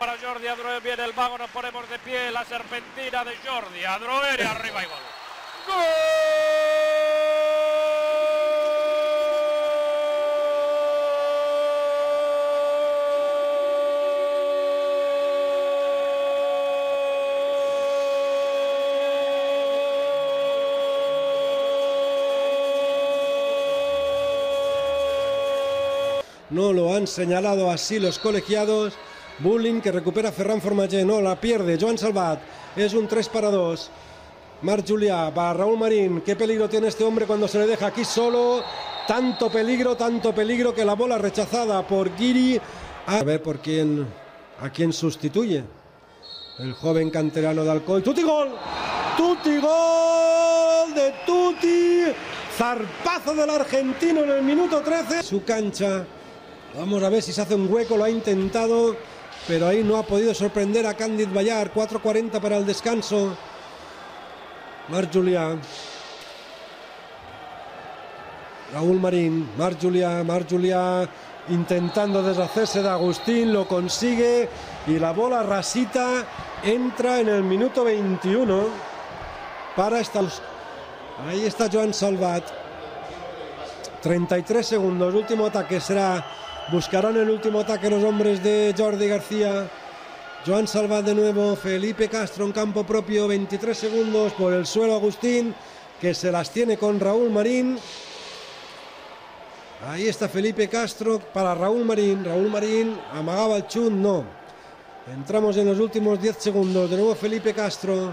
para Jordi Adroer, viene el mago, nos ponemos de pie, la serpentina de Jordi Adroer, arriba y gol. ¡Gol! No lo han señalado así los colegiados. Bullying que recupera Ferran Formaggé, no la pierde Joan Salvat, es un 3-2. Marc Julià para Raúl Marín. Qué peligro tiene este hombre cuando se le deja aquí solo. Tanto peligro que la bola rechazada por Guiri. A ver a quién sustituye. El joven canterano de Alcoy. ¡Tuti gol! ¡Tuti gol de Tuti! Zarpazo del argentino en el minuto 13. Su cancha. Vamos a ver si se hace un hueco, lo ha intentado, pero ahí no ha podido sorprender a Càndid Bayar. 4:40 para el descanso. Marc Julià. Raúl Marín. Marc Julià intentando deshacerse de Agustín, lo consigue y la bola rasita entra en el minuto 21 para esta. Ahí está Joan Salvat. 33 segundos, último ataque será. Buscarán el último ataque los hombres de Jordi García. Joan Salvat de nuevo, Felipe Castro en campo propio, 23 segundos por el suelo Agustín, que se las tiene con Raúl Marín. Ahí está Felipe Castro para Raúl Marín amagaba el chut, no. Entramos en los últimos 10 segundos, de nuevo Felipe Castro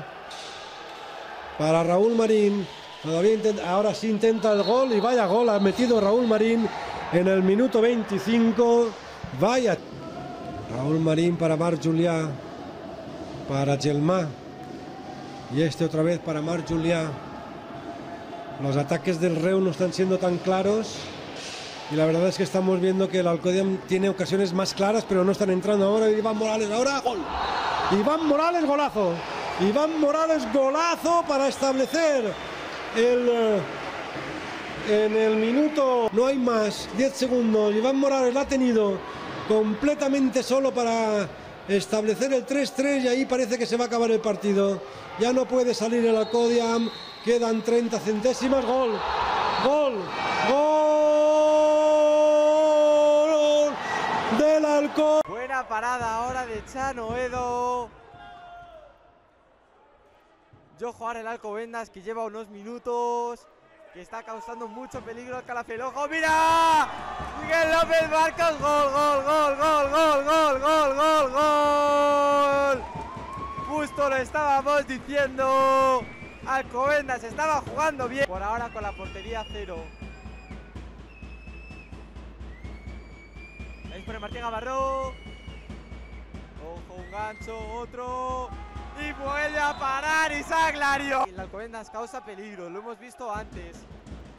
para Raúl Marín. Todavía ahora sí intenta el gol y vaya gol ha metido Raúl Marín en el minuto 25. Vaya. Raúl Marín para Marc Julià, para Gelmà y este otra vez para Marc Julià. Los ataques del Reu no están siendo tan claros y la verdad es que estamos viendo que el Alcodiam tiene ocasiones más claras, pero no están entrando. Ahora Iván Morales, ahora gol. Iván Morales, golazo. Iván Morales, golazo para establecer en el minuto, no hay más, 10 segundos. Iván Morales la ha tenido completamente solo para establecer el 3-3 y ahí parece que se va a acabar el partido. Ya no puede salir el Alcodiam, quedan 30 centésimas. Gol, gol, gol del Alcodiam. Buena parada ahora de Chano Edo. Ojo ahora el Alcobendas, que lleva unos minutos, que está causando mucho peligro al Calafell. ¡Ojo, mira! Miguel López Marcos, gol, gol, gol, gol, gol, gol, gol, gol, gol. Justo lo estábamos diciendo. Alcobendas estaba jugando bien. Por ahora con la portería cero. Ahí pone Martín Gavarró. Ojo, un gancho, otro. Y vuelve a parar Isaac Lario. El Alcobendas causa peligro, lo hemos visto antes.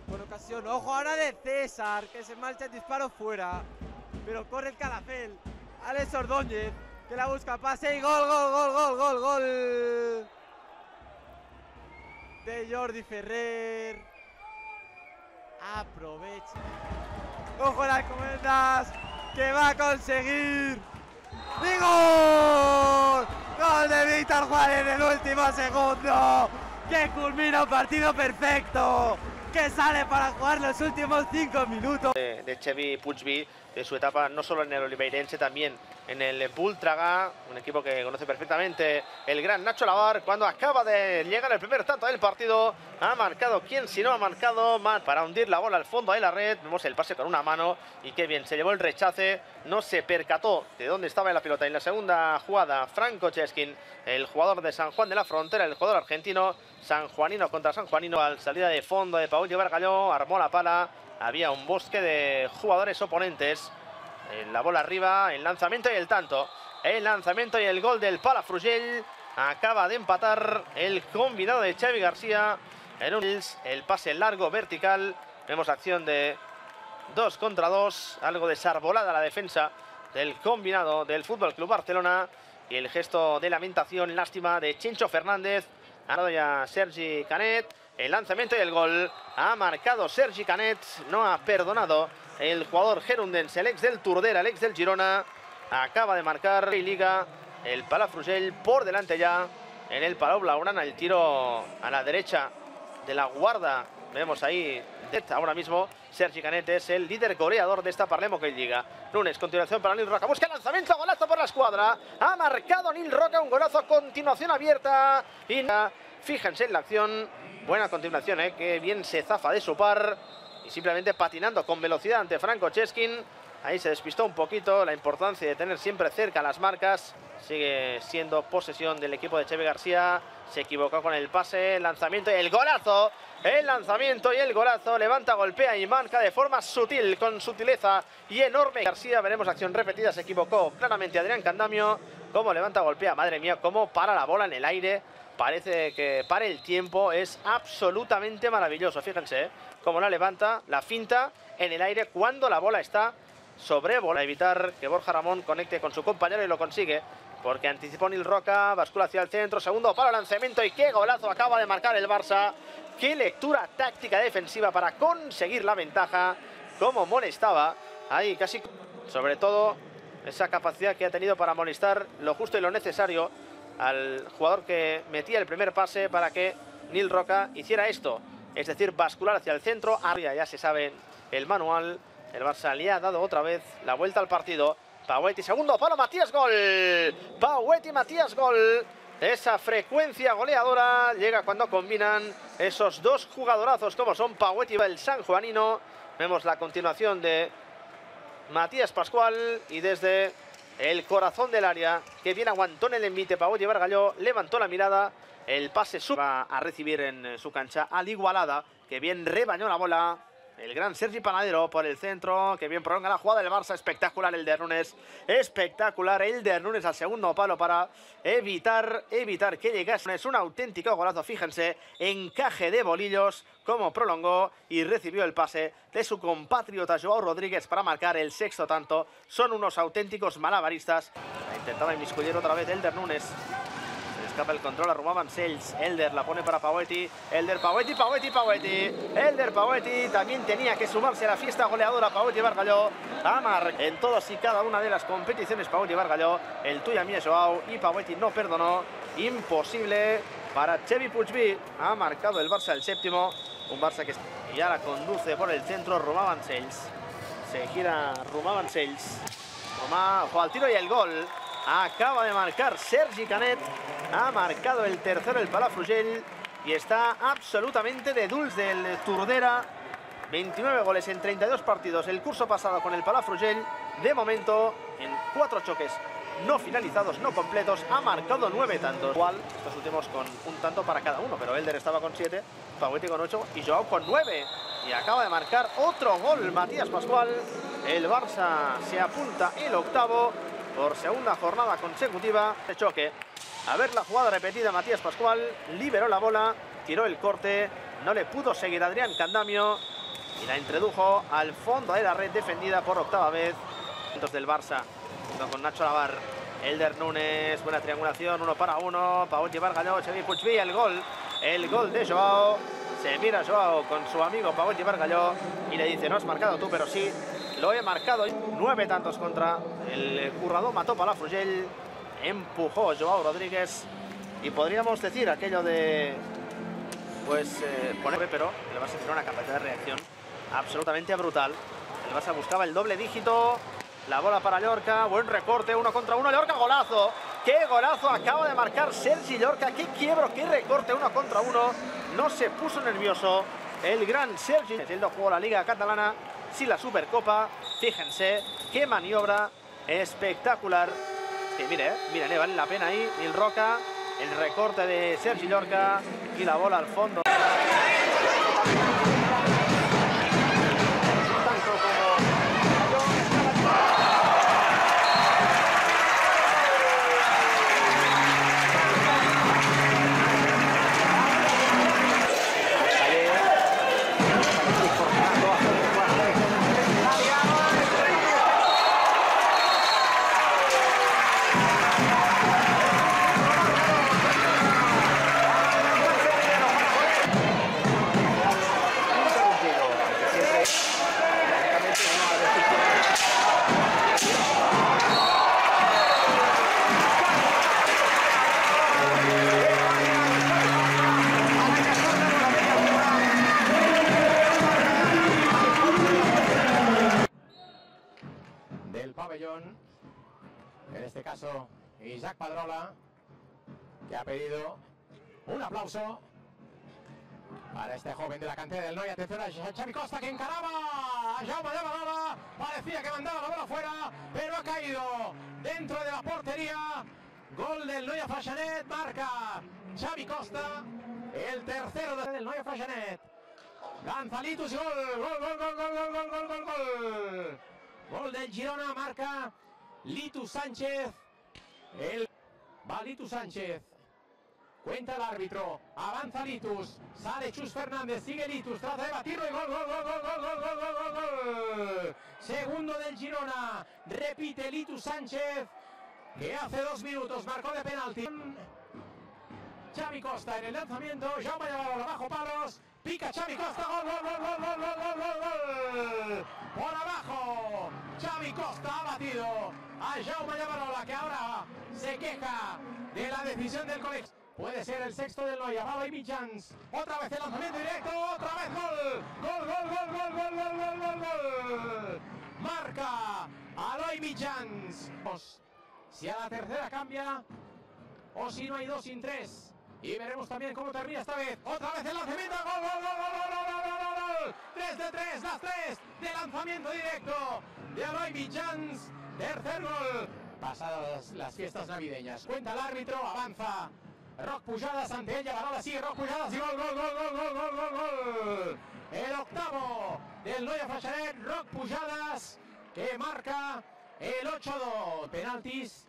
Por ocasión, ojo ahora de César, que se marcha el disparo fuera. Pero corre el Calafell. Alex Ordóñez, que la busca, pase y gol, gol, gol, gol, gol, gol. De Jordi Ferrer. Aprovecha. Ojo el Alcobendas, que va a conseguir. ¡Y gol! ¡Gol de Víctor Juárez en el último segundo! ¡Que culmina un partido perfecto! ¡Que sale para jugar los últimos 5 minutos! De Xevi Puigvy, de su etapa no solo en el Oliveirense, también en el Voltregà, un equipo que conoce perfectamente el gran Nacho Lavar. Cuando acaba de llegar el primer tanto del partido, ha marcado, ¿quién si no ha marcado? Para hundir la bola al fondo de la red. Vemos el pase con una mano y qué bien, se llevó el rechace, no se percató de dónde estaba la pelota. En la segunda jugada, Franco Cheskin, el jugador de San Juan de la Frontera, el jugador argentino, sanjuanino contra sanjuanino, al salida de fondo de Paul Bargalló, armó la pala, había un bosque de jugadores oponentes. La bola arriba, el lanzamiento y el tanto. El lanzamiento y el gol del Palafrugell. Acaba de empatar el combinado de Xavi García. El pase largo vertical. Vemos acción de 2 contra 2. Algo desarbolada la defensa del combinado del FC Barcelona. Y el gesto de lamentación, lástima de Chincho Fernández. Ha dado ya Sergi Canet. El lanzamiento y el gol. Ha marcado Sergi Canet. No ha perdonado el jugador gerundense, el ex del Turdera, el ex del Girona. Acaba de marcar Liga el Palafrugell por delante ya en el Palau Blaugrana. El tiro a la derecha de la guarda. Vemos ahí ahora mismo Sergi Canet es el líder goleador de esta Parlem Hockey Lliga. Nunes, continuación para Nil Roca. Busca el lanzamiento, golazo por la escuadra. Ha marcado Nil Roca, un golazo a continuación abierta. Y fíjense en la acción. Buena continuación, que bien se zafa de su par. Y simplemente patinando con velocidad ante Franco Cheskin. Ahí se despistó un poquito. La importancia de tener siempre cerca las marcas. Sigue siendo posesión del equipo de Cheve García. Se equivocó con el pase, el lanzamiento y el golazo. El lanzamiento y el golazo. Levanta, golpea y marca de forma sutil, con sutileza y enorme. García, veremos acción repetida. Se equivocó claramente Adrián Candamio. Cómo levanta, golpea. Madre mía, cómo para la bola en el aire. Parece que para el tiempo. Es absolutamente maravilloso. Fíjense, cómo la levanta, la finta en el aire cuando la bola está sobre bola. Evitar que Borja Ramón conecte con su compañero y lo consigue. Porque anticipó Nil Roca, bascula hacia el centro, segundo palo, lanzamiento y qué golazo acaba de marcar el Barça. Qué lectura táctica defensiva para conseguir la ventaja, cómo molestaba ahí casi, sobre todo esa capacidad que ha tenido para molestar lo justo y lo necesario al jugador que metía el primer pase para que Nil Roca hiciera esto, es decir, bascular hacia el centro. Arriba ya se sabe el manual, el Barça le ha dado otra vez la vuelta al partido. Paueti, segundo palo, Matías, gol. Paueti, Matías, gol. Esa frecuencia goleadora llega cuando combinan esos dos jugadorazos como son Paueti y el sanjuanino. Vemos la continuación de Matías Pascual y desde el corazón del área, que bien aguantó en el envite Paueti Bargalló, levantó la mirada, el pase va a recibir en su cancha al Igualada, que bien rebañó la bola. El gran Sergi Panadero por el centro, que bien prolonga la jugada del Barça. Espectacular el de Nunes. Espectacular el de Nunes al segundo palo para evitar que llegase. Es un auténtico golazo, fíjense. Encaje de bolillos, como prolongó y recibió el pase de su compatriota Joao Rodríguez para marcar el sexto tanto. Son unos auténticos malabaristas. Intentaba inmiscuir otra vez Elder Nunes. Escapa el control a Romain Vancells. Elder la pone para Paueti. Elder, Paueti, Paueti, Paueti. Elder, Paueti. También tenía que sumarse a la fiesta goleadora Paueti Bargalló. Amar en todas y cada una de las competiciones Paueti Bargalló. El tuya mía Joao. Y Paueti no perdonó. Imposible para Xevi Puigvy. Ha marcado el Barça el séptimo. Un Barça que ya la conduce por el centro Romain Vancells. Se gira Romain Vancells. Romà juega al tiro y el gol. Acaba de marcar Sergi Canet. Ha marcado el tercero el Palafrugell. Y está absolutamente de dulce del Turdera. 29 goles en 32 partidos el curso pasado con el Palafrugell. De momento, en 4 choques no finalizados, no completos, ha marcado 9 tantos. Igual, estos últimos con un tanto para cada uno. Pero Elder estaba con 7, Paueti con 8 y Joao con 9. Y acaba de marcar otro gol Matías Pascual. El Barça se apunta el octavo por segunda jornada consecutiva de choque. A ver la jugada repetida, Matías Pascual liberó la bola, tiró el corte, no le pudo seguir Adrián Candamio y la introdujo al fondo de la red defendida por octava vez. Del Barça, junto con Nacho Lavar, Elder Nunes, buena triangulación, 1 para 1, Paueti Bargalló, Xevi Puigvy, el gol de Joao. Se mira Joao con su amigo Paueti Bargalló y le dice: no has marcado tú, pero sí, lo he marcado. 9 tantos contra el currador mató Palafrugell. Empujó Joao Rodríguez y podríamos decir aquello de poner, pero el Barça tiene una capacidad de reacción absolutamente brutal. El Barça buscaba el doble dígito, la bola para Llorca, buen recorte, 1 contra 1, Llorca, golazo. ¡Qué golazo acaba de marcar Sergi Llorca! ¡Qué quiebro, qué recorte! 1 contra 1, no se puso nervioso el gran Sergi. Él no jugó la Liga Catalana, sí la Supercopa. Fíjense, qué maniobra espectacular. Sí, mire, vale la pena ahí. Nil Roca, el recorte de Sergi Llorca y la bola al fondo. Castro y Jack Padrola, que ha pedido un aplauso para este joven de la cantera del Noia. Atención a Xavi Costa, que encaraba a Jaume de Badalona, parecía que mandaba la bola fuera, pero ha caído dentro de la portería. Gol del Noia Freixenet, marca Xavi Costa, el tercero del Noia Freixenet. Lanza Litus y gol. Gol del Girona, marca Litus Sánchez. Va Litus Sánchez. Cuenta el árbitro, avanza Litus, sale Chus Fernández, sigue Litus, trata de batirlo y gol. Segundo del Girona, repite Litus Sánchez, que hace 2 minutos marcó de penalti. Xavi Costa en el lanzamiento, Jaume Llavarona bajo palos, pica Xavi Costa, gol. Por abajo, Xavi Costa ha batido a Jaume Llavarona, que ahora se queja de la decisión del colegio. Puede ser el sexto del Noia, va Eloi Mitjans, otra vez el lanzamiento directo, otra vez gol. Marca Eloi Mitjans. Si a la tercera cambia o si no hay 2 sin 3. Y veremos también cómo termina esta vez. Otra vez el lanzamiento, gol. 3 de 3, las 3 de lanzamiento directo de Eloi Mitjans. Tercer gol. Pasadas las fiestas navideñas. Cuenta el árbitro, avanza Roc Pujadas ante ella, Llavarona sigue Roc Pujadas y gol. El octavo del Noia Freixenet, Roc Pujadas, que marca el 8-2. Penaltis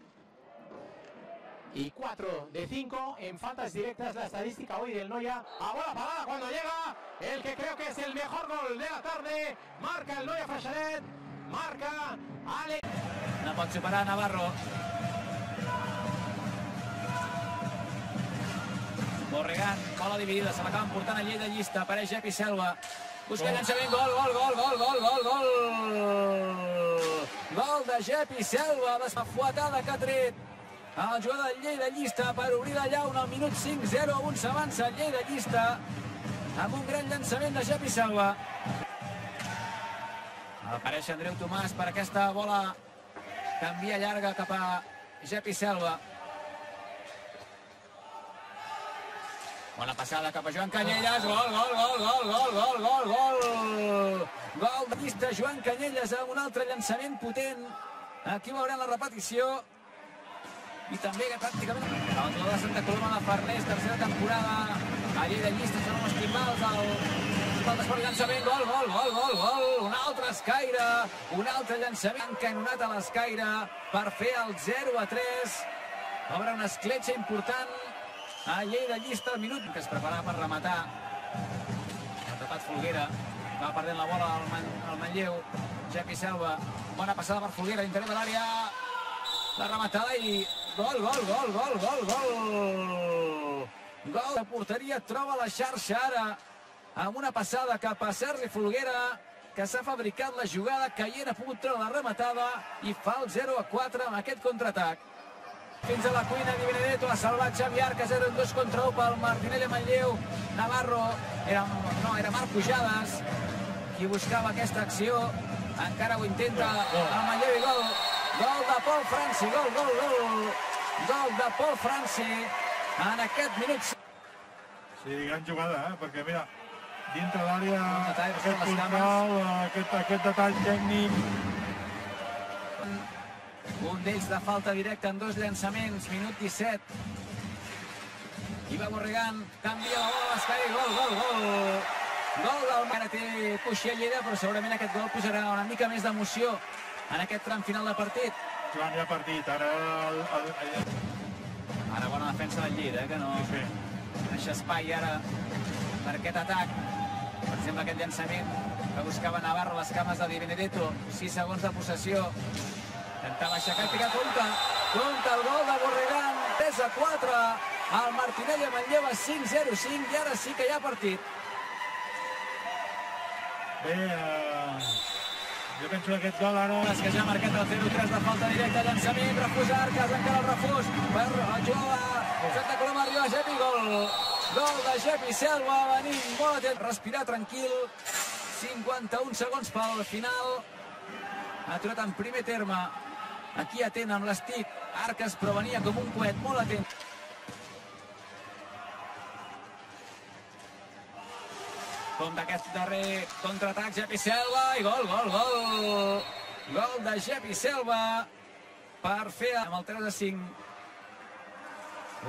y 4 de 5 en faltas directas. La estadística hoy del Noia. A bola parada cuando llega el que creo que es el mejor gol de la tarde. Marca el Noia Freixenet, marca Ale. No pot superar Navarro. Borregan, bola dividida, se l'acaben portant a Lleida llista, apareix Jepi Selva, busca llançament, gol. Gol de Jepi Selva, desfuetada que ha tret el jugador de Lleida llista per obrir la llauna al minut 5-0-1, s'avança Lleida llista amb un gran llançament de Jepi Selva. Apareix Andreu Tomàs per aquesta bola, canvia llarga cap a Jepi Selva. Bona passada cap a Joan Canyelles, gol. Gol de llista, Joan Canyelles amb un altre llançament potent. Aquí veurem la repetició. I també que pràcticament el jugador de Santa Coloma de Farners, tercera temporada a Lleida llista, són els timbals del d'esport, llançament, gol. Un altre escaire, un altre llançament canonat a l'escaire per fer el 0-3. Obre una escletxa important a Lleida llista al minut que es preparava per rematar. Ha tapat Folguera, va perdent la bola al Manlleu. Jepi Selva, bona passada per Folguera, interior de l'àrea, la rematada i gol. Gol de porteria, troba la xarxa ara amb una passada cap a Sergi Folguera, que s'ha fabricat la jugada, caient, ha pogut treure la rematada i fa el 0-4 amb aquest contraatac. Fins a la cuina Di Benedetto, ha salvat Xavi Arcas, era un 2-1 pel Martinelli Manlleu. Navarro, era Marc Pujadas qui buscava aquesta acció, encara ho intenta el Manlleu i gol. Gol de Pol Franci, gol de Pol Franci en aquest minut. Sí, gran jugada, perquè mira, dintre l'àrea, aquest control, aquest detall tècnic. Un d'ells de falta directa en 2 llançaments, minut 17. Iva Borregan, canvia la bola a l'escaire, gol. Gol del Mare té coixí a Lleida, però segurament aquest gol posarà una mica més d'emoció en aquest tram final de partit. Joan, hi ha partit, ara... Ara bona defensa del Lleida, que no deixa espai ara per aquest atac. Per exemple, aquest llançament que buscava Navarro, les cames de Di Benedetto, 6 segons de possessió. Intentava aixecar i picar, compta el gol de Borregan, 3-4, el Martinelli Manlleu a 5-0-5 i ara sí que hi ha partit. Bé, jo penso que aquest gol ara... Que ja ha marcat el 0-3 de falta directa, llançament, refús Arcas, encara el refús per el jugador de Santa Coloma, arriba Jepi, gol de Jepi Selva, venint molt atent, respirar tranquil, 51 segons pel final, ha aturat en primer terme Aquí atent amb l'estic. Arcas, però venia com un coet, molt atent. Com d'aquest darrer contraatac, Jepi Selva, i gol. Gol de Jepi Selva per fer amb el 3-5.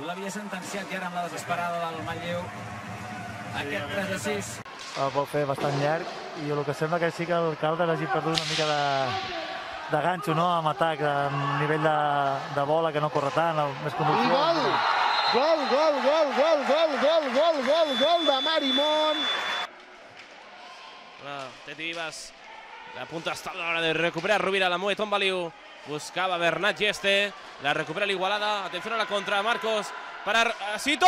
L'havia sentenciat i ara amb la desesperada del Manlleu aquest 3-6. El vol fer bastant llarg i el que sembla que sí que el Caldes hagi perdut una mica de ganxo, no?, amb atac, a nivell de bola, que no corre tant, més conducció. Gol de Marimón. Teti Vivas a punto hasta la hora de recuperar Rovira, la mueve Tom Baliu, buscaba Bernat Yeste, la recupera la Igualada, atención a la contra, Marcos para Sito,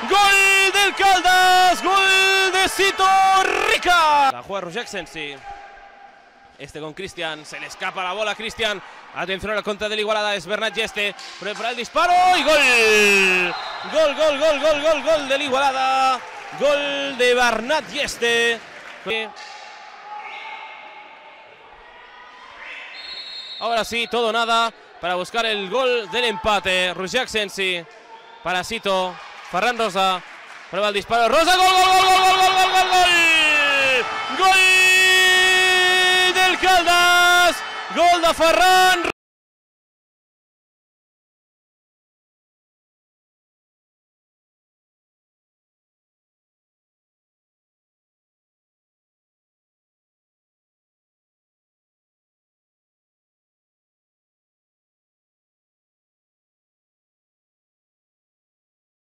gol del Caldas, gol de Sito Rica. La juega Roger Sensi, con Cristian, se le escapa la bola a Cristian, atención a la contra de la Igualada, es Bernat Yeste, prepara el disparo y gol de la Igualada. Gol de Bernat Yeste. Ahora sí, todo nada para buscar el gol del empate. Roger Sensi para Sito. Ferran Rosa. Prueba el disparo. Rosa, gol. Gol del Caldas. Gol de Ferran